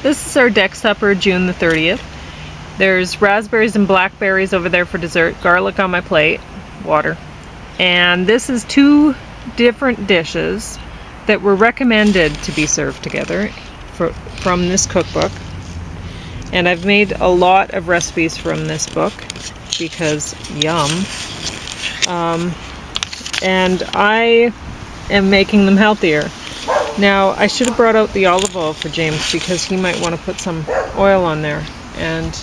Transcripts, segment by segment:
This is our deck supper, June the 30th. There's raspberries and blackberries over there for dessert, garlic on my plate, water. And this is 2 different dishes that were recommended to be served together from this cookbook. And I've made a lot of recipes from this book because yum. And I am making them healthier. Now, I should have brought out the olive oil for James because he might want to put some oil on there, and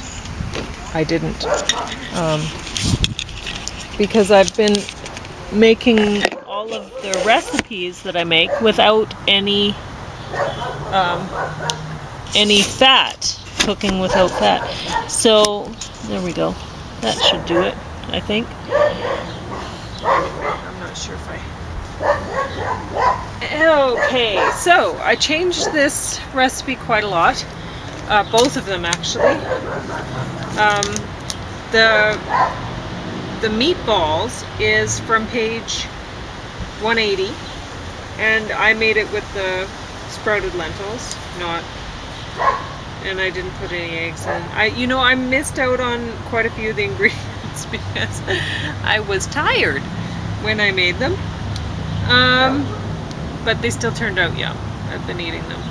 I didn't. Because I've been making all of the recipes that I make without any fat, cooking without fat. So, there we go. That should do it, I think. Anyway, I'm not sure if I... Okay, so I changed this recipe quite a lot. Both of them, actually. The meatballs is from page 180, and I made it with the sprouted lentils, and I didn't put any eggs in. I missed out on quite a few of the ingredients because I was tired when I made them. But they still turned out yum. I've been eating them.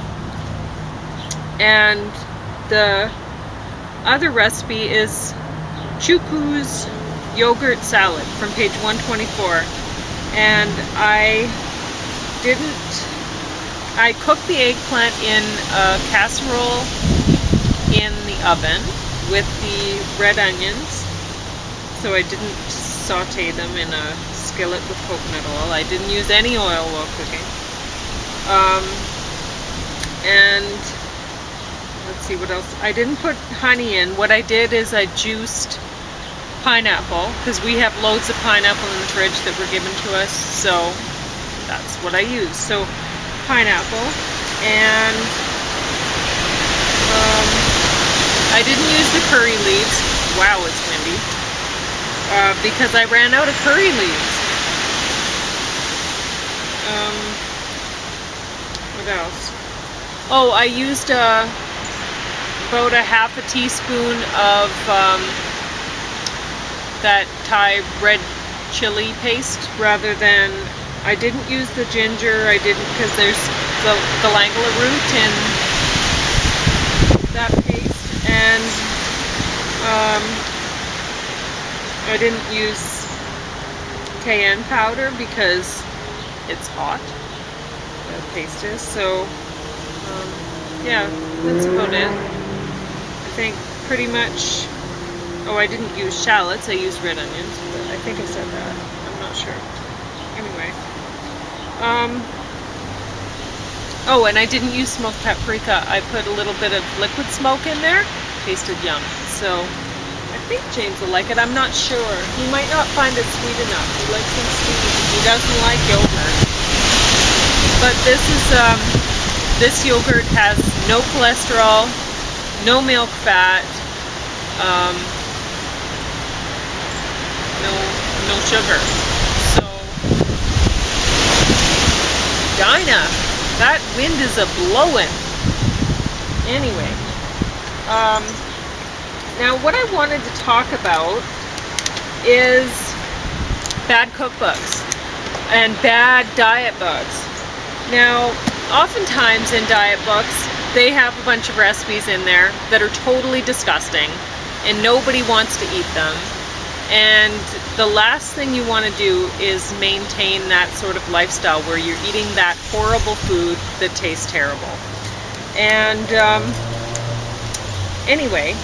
And the other recipe is Chuku's yogurt salad from page 124. And I cooked the eggplant in a casserole in the oven with the red onions. So I didn't saute them in a skillet with coconut oil. I didn't use any oil while cooking. And let's see what else. I didn't put honey in. What I did is I juiced pineapple, because we have loads of pineapple in the fridge that were given to us, so that's what I used. So pineapple, and I didn't use the curry leaves. Wow, it's windy. Because I ran out of curry leaves. What else? Oh, I used about a half a teaspoon of that Thai red chili paste rather than, I didn't use the ginger, because there's the galangal root in that paste, and I didn't use cayenne powder because it's hot, the paste is, so yeah, that's about it. I think pretty much. Oh, I didn't use shallots, I used red onions, but I think I said that. I'm not sure. Anyway. Oh, and I didn't use smoked paprika. I put a little bit of liquid smoke in there. Tasted yum. So, I think James will like it. I'm not sure. He might not find it sweet enough. He likes it sweet. He doesn't like yogurt. But this yogurt has no cholesterol, no milk fat, no sugar. So, Dinah, that wind is a-blowing. Anyway, now what I wanted to talk about is bad cookbooks and bad diet books. Now, oftentimes in diet books, they have a bunch of recipes in there that are totally disgusting and nobody wants to eat them. And the last thing you want to do is maintain that sort of lifestyle where you're eating that horrible food that tastes terrible. And anyway,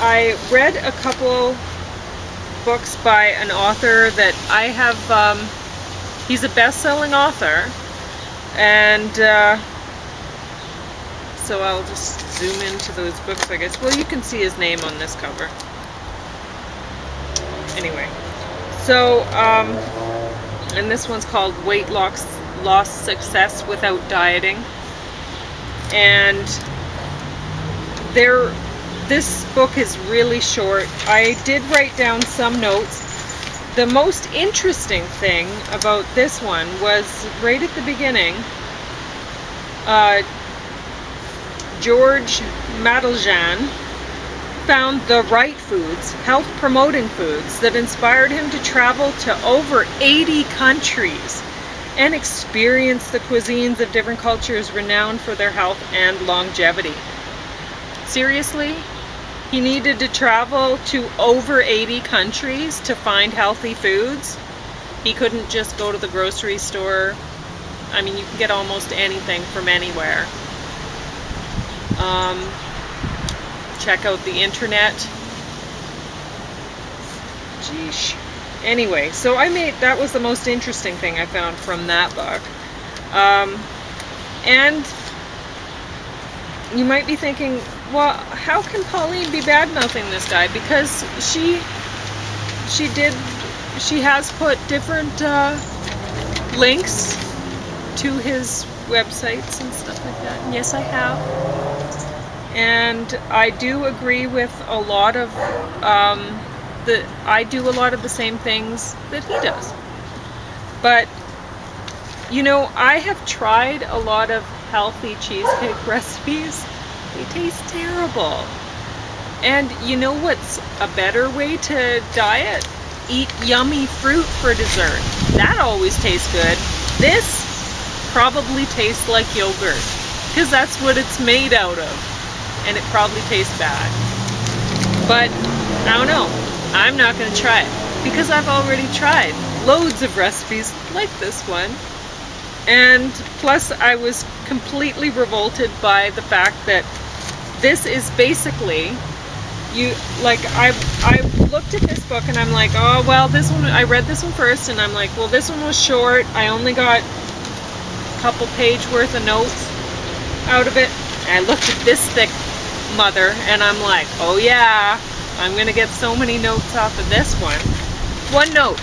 I read a couple books by an author that I have, he's a best-selling author, and so I'll just zoom into those books, I guess. Well, you can see his name on this cover. Anyway, so, and this one's called Weight Loss Success Without Dieting. And this book is really short. I did write down some notes. The most interesting thing about this one was right at the beginning. George Madaljan found the right foods, health-promoting foods, that inspired him to travel to over 80 countries and experience the cuisines of different cultures renowned for their health and longevity. Seriously? He needed to travel to over 80 countries to find healthy foods? He couldn't just go to the grocery store. I mean, you can get almost anything from anywhere. Check out the internet. Geesh. Anyway, so that was the most interesting thing I found from that book. And you might be thinking, well, how can Pauline be bad-mouthing this guy? Because she has put different links to his websites and stuff like that. And yes, I have. And I do agree with a lot of I do a lot of the same things that he does. But you know, I have tried a lot of healthy cheesecake recipes. They taste terrible. And you know what's a better way to diet? Eat yummy fruit for dessert. That always tastes good. This probably tastes like yogurt, because that's what it's made out of. And it probably tastes bad. But I don't know. I'm not going to try it, because I've already tried loads of recipes like this one. And plus, I was completely revolted by the fact that this is basically, I looked at this book and I'm like, oh, well, this one, I read this one first and I'm like, well, this one was short. I only got a couple page worth of notes out of it. And I looked at this thick mother and I'm like, oh yeah, I'm gonna get so many notes off of this one. One note: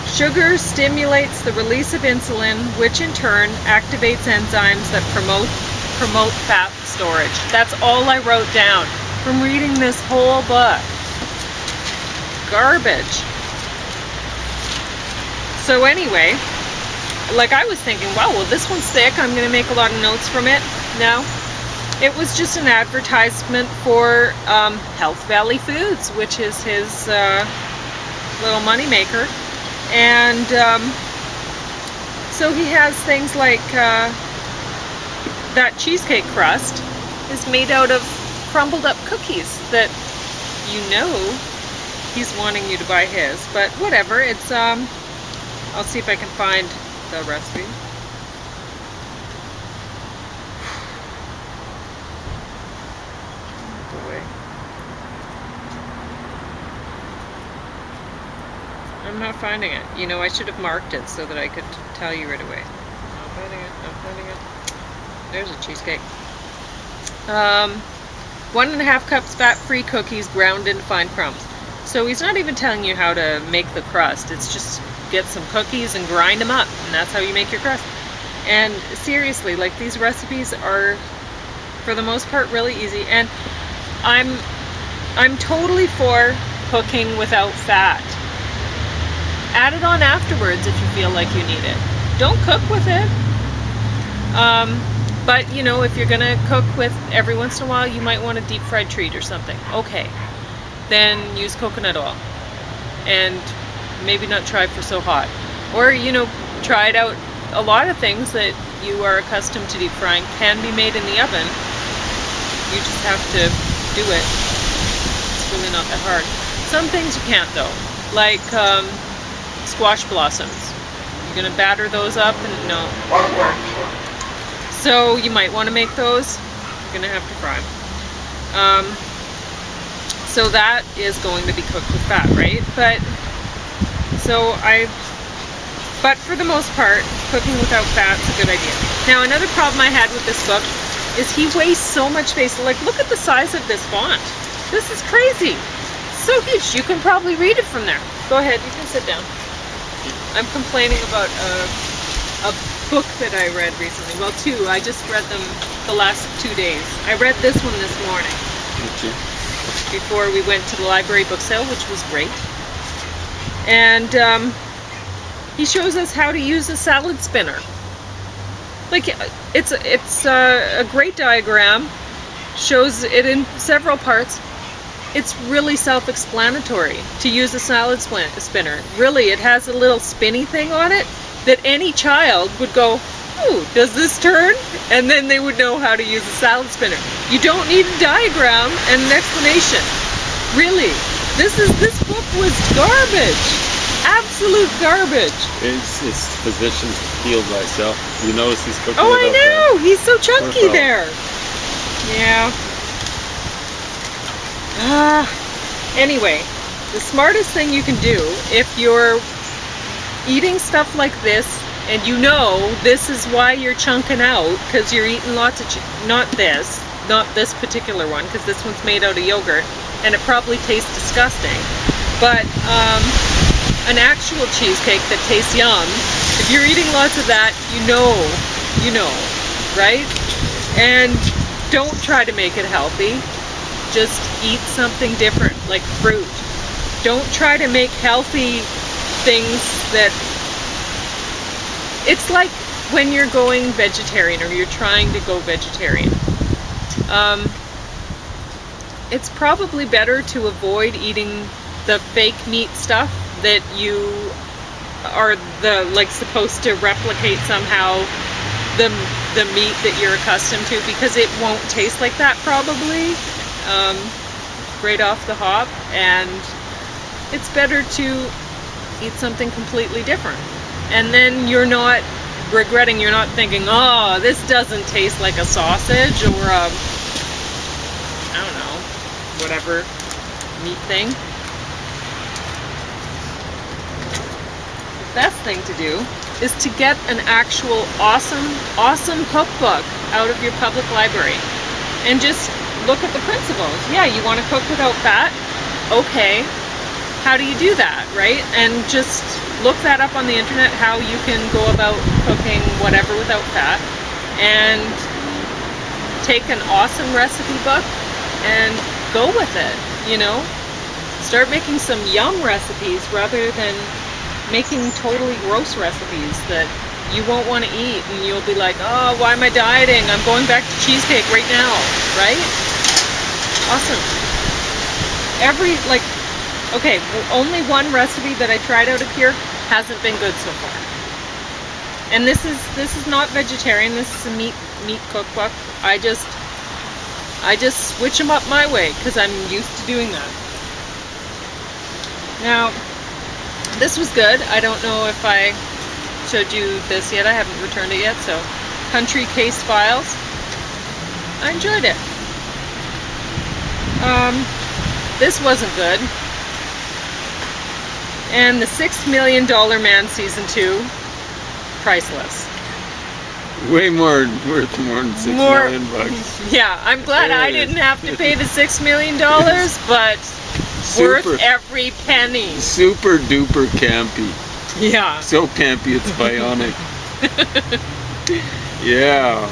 sugar stimulates the release of insulin, which in turn activates enzymes that promote fat storage. That's all I wrote down from reading this whole book. Garbage. So anyway, like, I was thinking, wow, well, this one's thick, I'm gonna make a lot of notes from it. No. It was just an advertisement for Health Valley Foods, which is his little money maker. And so he has things like that cheesecake crust is made out of crumbled up cookies that, you know, he's wanting you to buy his. But whatever, it's, I'll see if I can find the recipe. I'm not finding it. You know, I should have marked it so that I could tell you right away. Not finding it. There's a cheesecake. 1.5 cups fat-free cookies ground into fine crumbs. So he's not even telling you how to make the crust. It's just get some cookies and grind them up, and that's how you make your crust. And seriously, like, these recipes are, for the most part, really easy. And I'm totally for cooking without fat. Add it on afterwards if you feel like you need it. Don't cook with it. But, you know, if you're gonna cook with every once in a while, you might want a deep fried treat or something. Okay, then use coconut oil. And maybe not try for so hot. Or, you know, try it out. A lot of things that you are accustomed to deep frying can be made in the oven. You just have to do it. It's really not that hard. Some things you can't, though. Like, squash blossoms. You're gonna batter those up and no, it won't work. So you might want to make those. You're gonna have to fry them. So that is going to be cooked with fat, right? But for the most part, cooking without fat's a good idea. Now, another problem I had with this book is he wastes so much space. Like, look at the size of this font. This is crazy. It's so huge. You can probably read it from there. Go ahead, you can sit down. I'm complaining about a book that I read recently. Well, two. I just read them the last 2 days. I read this one this morning. Okay. Before we went to the library book sale, which was great. And he shows us how to use a salad spinner. like, it's a great diagram, shows it in several parts. It's really self-explanatory to use a salad spinner. Really, it has a little spinny thing on it that any child would go, "Ooh, does this turn?" And then they would know how to use a salad spinner. You don't need a diagram and an explanation. Really, this book was garbage. Absolute garbage. It's positioned healed by itself. You notice he's cooking. Oh, I know. He's so chunky there. Yeah. Anyway, the smartest thing you can do if you're eating stuff like this, and you know this is why you're chunking out, because you're eating lots of not this particular one, because this one's made out of yogurt, and it probably tastes disgusting. But an actual cheesecake that tastes yum, if you're eating lots of that, you know, right? And don't try to make it healthy. Just eat something different, like fruit. Don't try to make healthy things that... It's like when you're going vegetarian, or you're trying to go vegetarian. It's probably better to avoid eating the fake meat stuff that you are supposed to replicate somehow the meat that you're accustomed to, because it won't taste like that probably right off the hop, and it's better to eat something completely different. And then you're not regretting, you're not thinking, oh, this doesn't taste like a sausage or a, I don't know, whatever meat thing. The best thing to do is to get an actual awesome cookbook out of your public library and just look at the principles. Yeah, you want to cook without fat? Okay. How do you do that, right? And just look that up on the internet, how you can go about cooking whatever without fat, and take an awesome recipe book and go with it, you know? Start making some yum recipes rather than making totally gross recipes that you won't want to eat, and you'll be like, oh, why am I dieting? I'm going back to cheesecake right now, right? Awesome. Okay, only one recipe that I tried out of here hasn't been good so far. And this is not vegetarian, this is a meat cookbook. I just switch them up my way because I'm used to doing that. Now, this was good. I don't know if I showed you this yet. I haven't returned it yet. So, Country Case Files. I enjoyed it. This wasn't good. And the $6 Million Man Season 2, priceless. Way more, worth more than $6 million bucks. Yeah, I'm glad I didn't have to pay the $6 million, but worth every penny. Super duper campy. Yeah. So campy it's bionic. Yeah.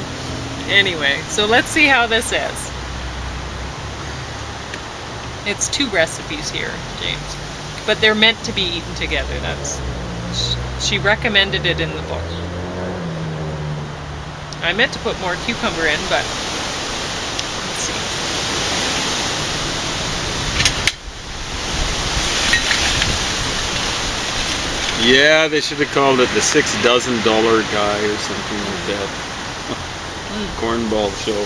Anyway, so let's see how this is. It's 2 recipes here, James. But they're meant to be eaten together. She recommended it in the book. I meant to put more cucumber in, but let's see. Yeah, they should have called it the $6 dozen guy or something like that. Cornball show.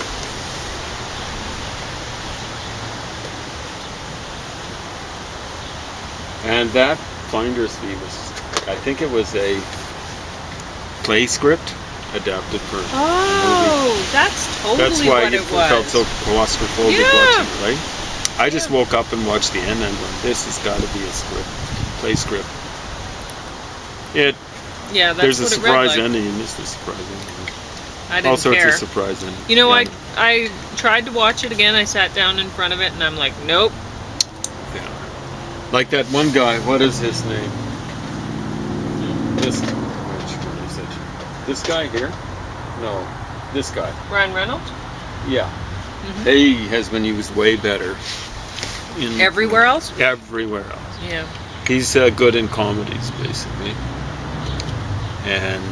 And that finder's fee was, I think it was a play script adapted for movie. That's totally That's why what you it was. felt so claustrophobic watching it, right? I just Yeah. woke up and watched the end and went, this has got to be a script, play script. Yeah, that's there's what a it read surprise like. ending, and this is a surprise ending. I didn't All sorts care. of surprise ending. You know, Yeah. I tried to watch it again. I sat down in front of it, and I'm like, nope. Yeah. Like that one guy, what is his name? Which one is it? This guy here? No, this guy. Ryan Reynolds? Yeah. Mm-hmm. He has been used way better. Everywhere else? Everywhere else. Yeah. He's good in comedies, basically. And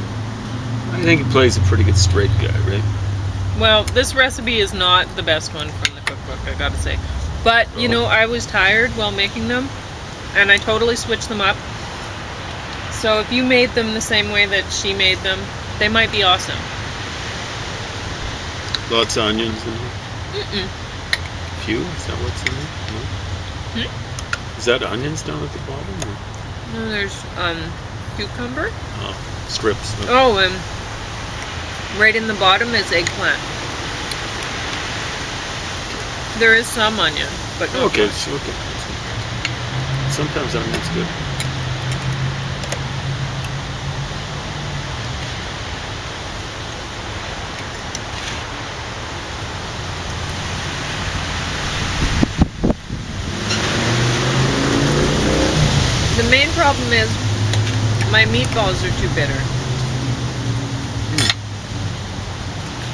I think he plays a pretty good straight guy, right? Well, this recipe is not the best one from the cookbook, I gotta say. But, you know, I was tired while making them, and I totally switched them up. So if you made them the same way that she made them, they might be awesome. Lots of onions in here. Mm-mm. Few? Is that what's in there? No? Is that onions down at the bottom? Or? No, there's cucumber. Oh, strips. Okay. Oh, and right in the bottom is eggplant. There is some onion, but not Okay, much. okay. Sometimes onion's good. The main problem is my meatballs are too bitter.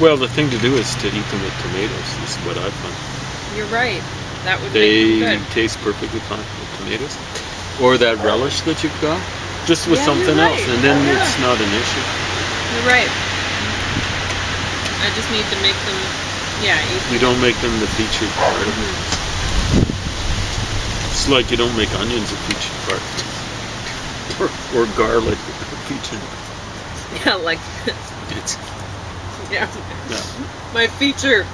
Well, the thing to do is to eat them with tomatoes. This is what I find. You're right. That would They make them good. taste perfectly fine with tomatoes. Or that relish that you've got, just with Yeah, something you're else, right. and then Yeah. it's not an issue. You're right. I just need to make them, yeah, You don't make them the featured part of it. It's like you don't make onions a featured part, or garlic a featured. Yeah, like, It's yeah. yeah. My feature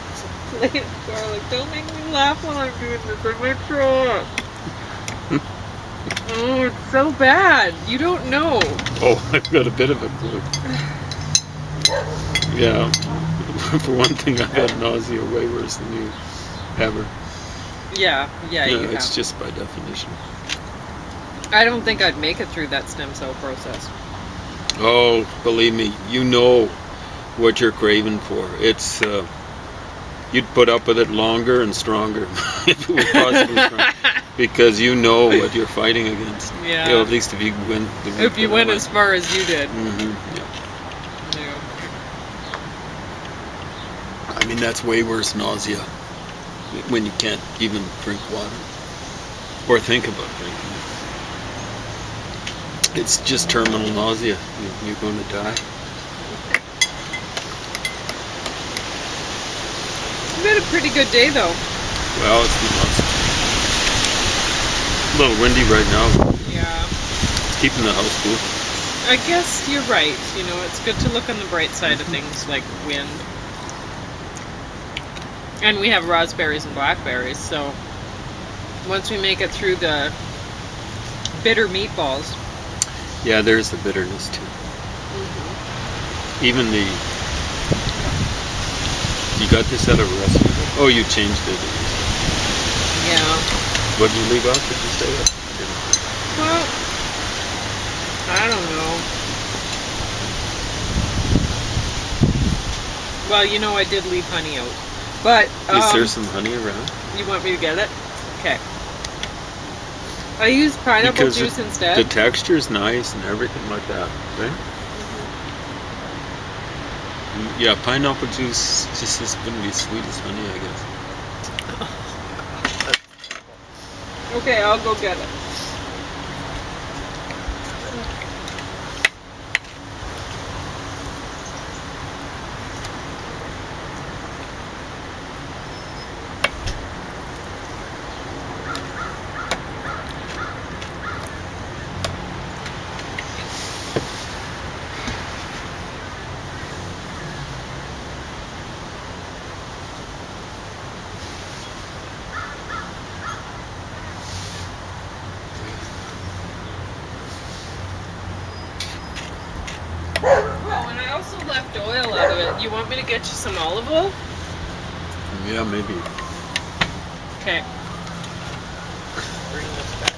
plate of garlic. Don't make me laugh while I'm doing this. I might throw up. Oh, it's so bad. You don't know. Oh, I've got a bit of a clue. Yeah. For one thing, I've had nausea way worse than you ever. Yeah, you It's have. just by definition. I don't think I'd make it through that stem cell process. Oh, believe me, you know what you're craving for. It's you'd put up with it longer and stronger if it was possibly strong, because you know what you're fighting against. Yeah. You know, at least if you went. If you went as far as you did. Yeah. Yeah. I mean, that's way worse nausea when you can't even drink water or think about drinking it. It's just terminal nausea. You're going to die. It's been a pretty good day, though. Well, it's been awesome. A little windy right now. Yeah. It's keeping the house cool. I guess you're right. You know, it's good to look on the bright side of things, like wind. And we have raspberries and blackberries, so once we make it through the bitter meatballs. Yeah, there's the bitterness too. Even the. You got this out of a recipe? Oh, you changed it. Yeah. What did you leave out? Did you say that? Well, I don't know. Well, you know, I did leave honey out. But, Is there some honey around? you want me to get it? Okay. I used pineapple Because juice instead. the texture's nice and everything like that, right? Yeah, pineapple juice just isn't be sweet as honey, I guess. Okay, I'll go get it. Oh, and I also left oil out of it. You want me to get you some olive oil? Yeah, maybe. Okay. Bring this back.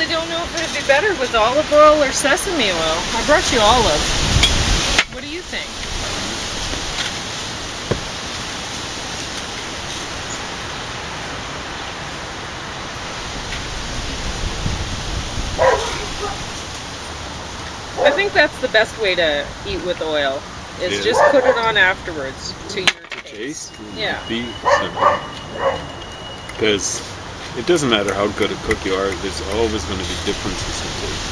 honestly don't know if it'd be better with olive oil or sesame oil. I brought you olive. What do you think? I think that's the best way to eat with oil, is just put it on afterwards to your taste. Yeah. Because it doesn't matter how good a cook you are, there's always going to be differences in taste.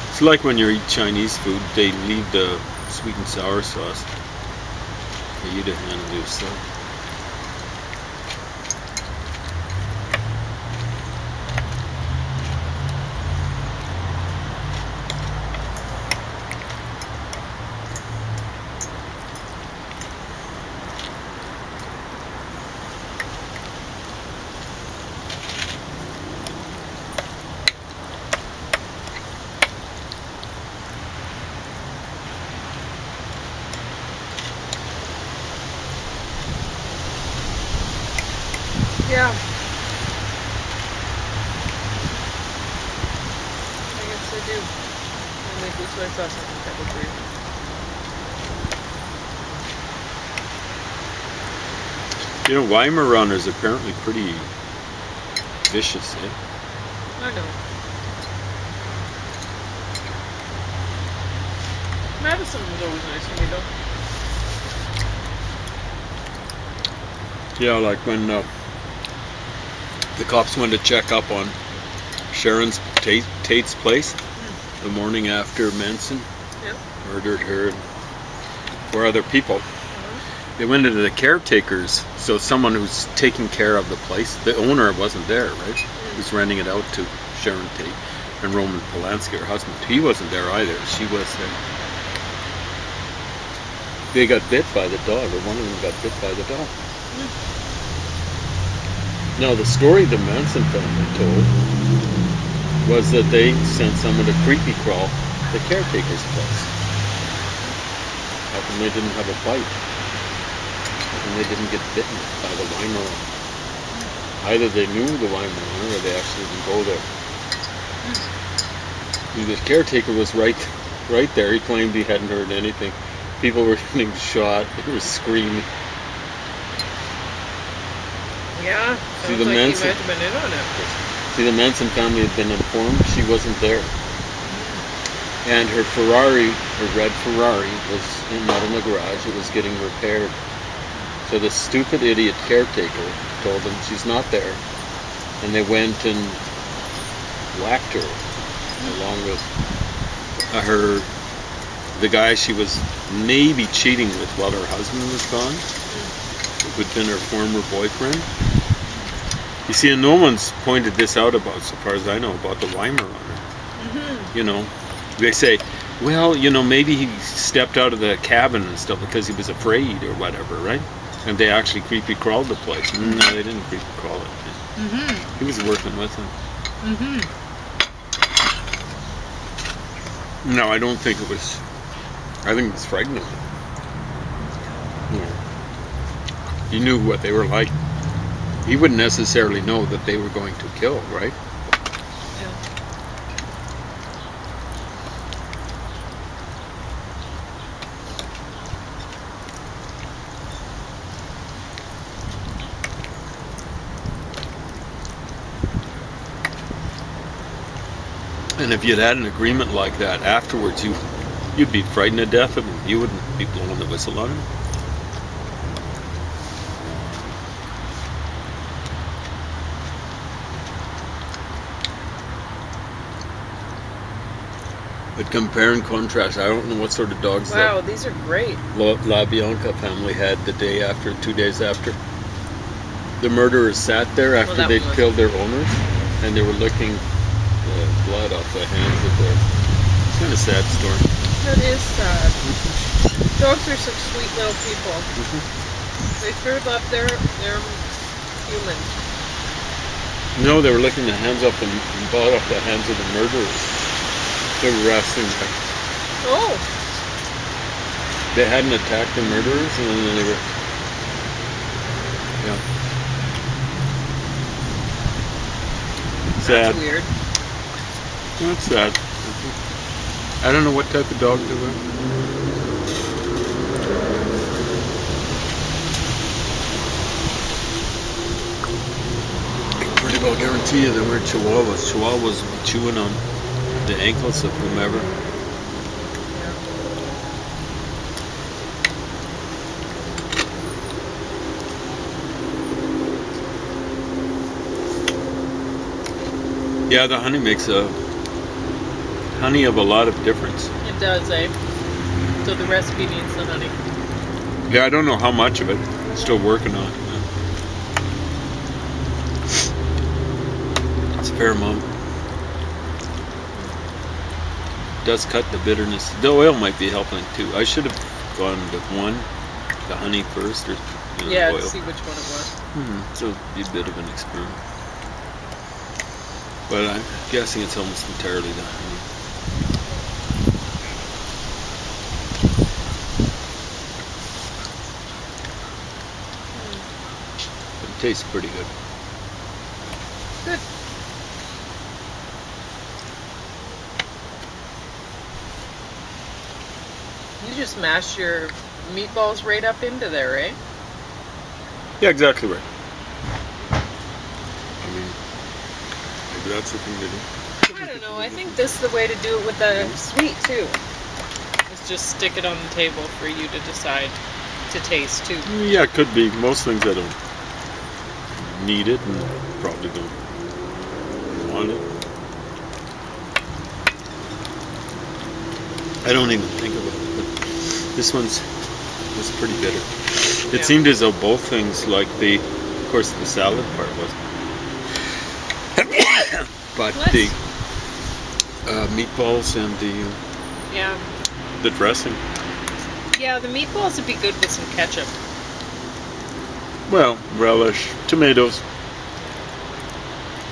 It's like when you eat Chinese food, they leave the sweet and sour sauce for you to handle yourself. Yeah. I guess I do. I'll make this soy sauce, I think that would be. You know, Weimaraners are apparently pretty vicious, eh? I know. Madison was always nice to me, though. Yeah, like when the cops went to check up on Sharon's Tate's place the morning after Manson murdered her and 4 other people. They went into the caretakers, so someone who's taking care of the place. The owner wasn't there, right? He was renting it out to Sharon Tate and Roman Polanski, her husband. He wasn't there either. She was there. They got bit by the dog, or one of them got bit by the dog. Now, the story the Manson family told was that they sent someone to creepy crawl the caretaker's place. How come they didn't have a bite? How come they didn't get bitten by the Weimaraner? Either they knew the Weimaraner or they actually didn't go there. The caretaker was right there. He claimed he hadn't heard anything. People were getting shot. They were screaming. Yeah, sounds like he might have been in on it. See, the Manson family had been informed she wasn't there. And her Ferrari, her red Ferrari, was not in the garage. It was getting repaired. So the stupid idiot caretaker told them she's not there. And they went and whacked her, along with the guy she was maybe cheating with while her husband was gone, who'd been her former boyfriend. You see, and no one's pointed this out about, so far as I know, about the Weimaraner. You know, they say, well, you know, maybe he stepped out of the cabin and stuff because he was afraid or whatever, right? And they actually creepy crawled the place. No, they didn't creepy crawl it. He was working with them. No, I don't think it was. I think it was frightening. Yeah. He knew what they were like. He wouldn't necessarily know that they were going to kill, right? Yeah. And if you'd had an agreement like that afterwards, you'd be frightened to death of him. You wouldn't be blowing the whistle on him. But compare and contrast, I don't know what sort of dogs Wow, these are great. La Bianca family had the day after, 2 days after. The murderers sat there after they'd killed their owners, and they were licking the blood off the hands of their... It's kind of a sad story. That is sad. Dogs are such sweet little people. They sure love their humans. No, they were licking the hands off the blood off the hands of the murderers. They were wrestling back. Oh. They hadn't attacked the murderers, and then they were. Yeah. Sad. That's weird. That's sad. I don't know what type of dog they were. I can pretty well guarantee you they were Chihuahuas. Chihuahuas would be chewing on the ankles of whomever. Yeah, the honey makes a honey of a lot of difference. It does, eh? So the recipe needs the honey. Yeah, I don't know how much of it. Still working on it. It's a fair amount. Does cut the bitterness. The oil might be helping too. I should have gone with the honey first, or Yeah, oil. to see which one it was. So it'd be a bit of an experiment. But I'm guessing it's almost entirely the honey. But it tastes pretty good. Good. You just mash your meatballs right up into there, eh? Yeah, exactly right. I mean, maybe that's the thing to do. I don't know. I think this is the way to do it with the sweet too. Is just stick it on the table for you to decide to taste too. Yeah, it could be. Most things I don't need it and probably don't want it. I don't even think about it. But this was pretty bitter. It seemed as though both things, like of course the salad part was, but the meatballs and the dressing. Yeah, the meatballs would be good with some ketchup. Well, relish, tomatoes,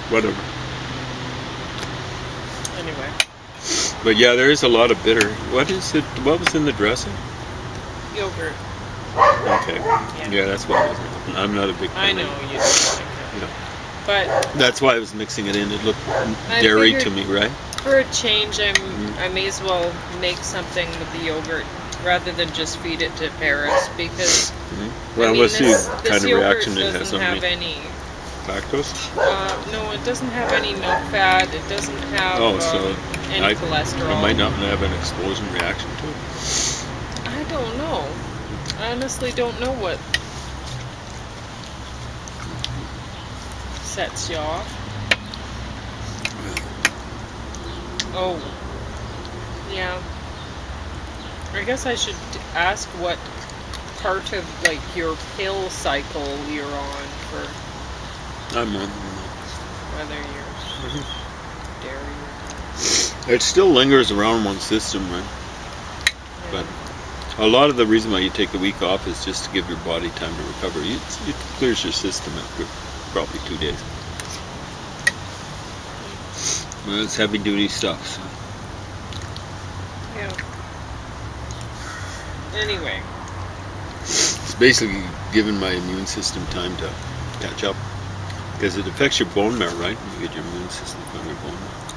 whatever. Anyway. But yeah, there is a lot of bitter. What was in the dressing? Yogurt. Okay. Yeah, that's what I was. I'm not a big fan. I know you don't like it. Yeah. But that's why I was mixing it in. It looked dairy to me, right? For a change, I may as well make something with the yogurt rather than just feed it to Paris, because well, let's see this kind of yogurt reaction it has doesn't on have me. any. Lactose? No, it doesn't have any milk fat. It doesn't have any cholesterol. I might not have an explosion reaction to it. I don't know. I honestly don't know what sets you off. Oh, yeah. I guess I should ask what part of your pill cycle you're on for. I'm on. Whether you're dairy or it still lingers around one's system, right? yeah. But a lot of the reason why you take the week off is just to give your body time to recover. It clears your system after probably 2 days. Well, it's heavy duty stuff. So. Yeah. Anyway. It's basically giving my immune system time to catch up. Because it affects your bone marrow, right? You get your immune system from your bone marrow.